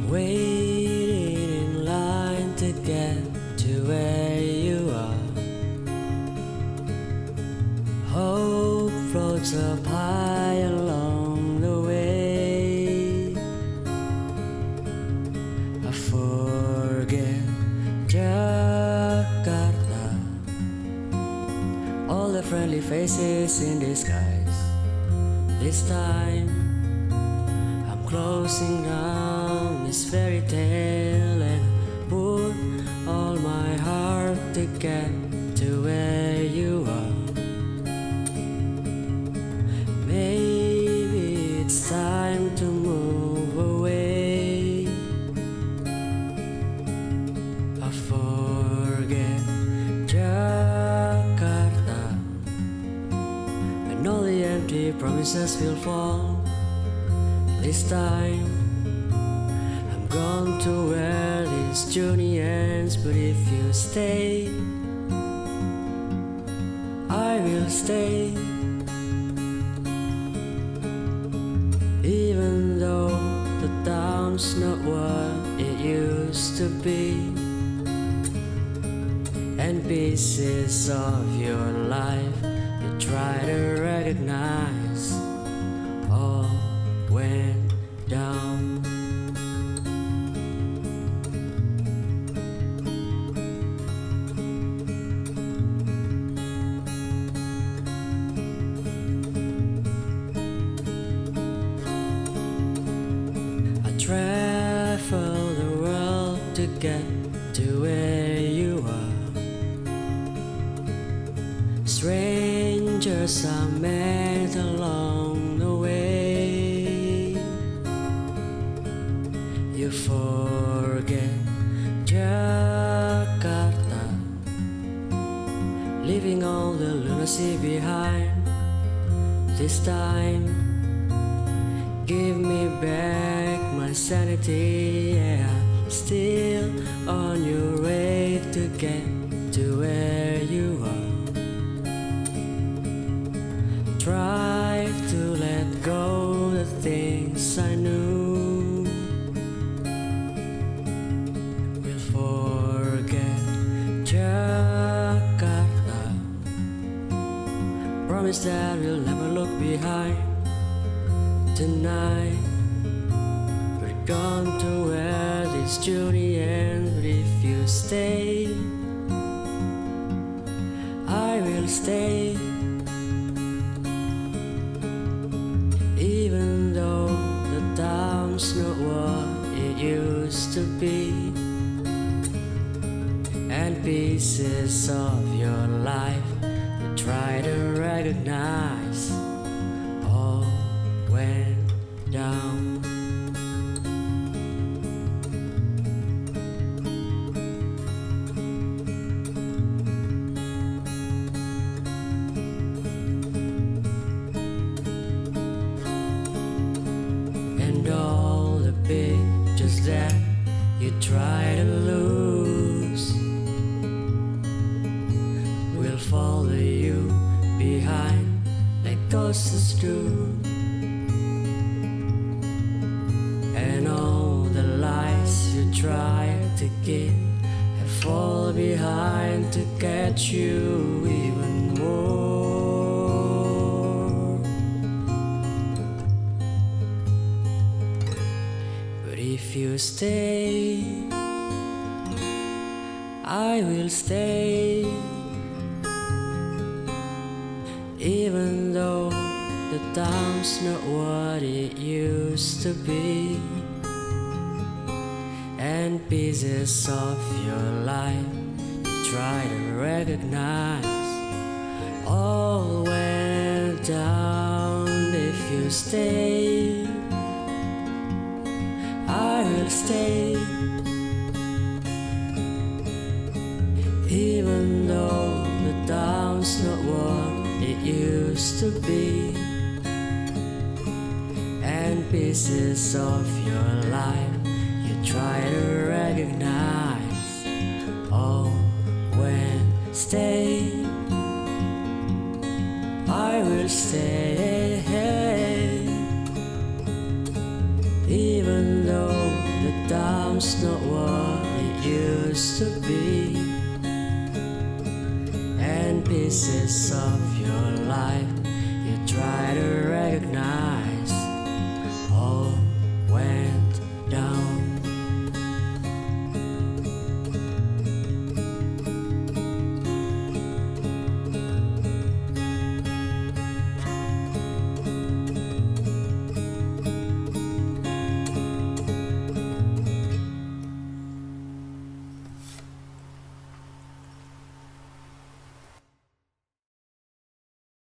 waiting in line to get to where you are. Hope floats up high along the way. I forget Jakarta, all the friendly faces in disguise. This time I'm closing down this fairy tale and put all my heart to get to where you are. Maybe it's time to move away. I forget Jakarta, and all the empty promises will fall. This time I'm gone to where this journey ends. But if you stay, I will stay. Even though the town's not what it used to be, and pieces of your life you try to recognize all went down. Travel the world to get to where you are. Strangers I met along the way. You forget Jakarta, leaving all the lunacy behind. This time give me back my sanity. Yeah, I'm still on your way to get to where you are. Try to let go the things I knew. We'll forget Jakarta, promise that we'll never look behind. Tonight we're gone to where this journey ends. But if you stay, I will stay. Even though the town's not what it used to be, and pieces of your life you try to recognize all went down. And all the pictures that you try to lose will follow you behind like ghosts do. And all the lies you try to give have fallen behind to catch you even more. But if you stay, I will stay. Even though the town's not what it used to be, and pieces of your life you try to recognize all went down. If you stay, I will stay. Even though the town's not what it used to be, and pieces of your life you try to recognize all went. Stay, I will stay. Even though the time's not what it used to be, and pieces of your life you try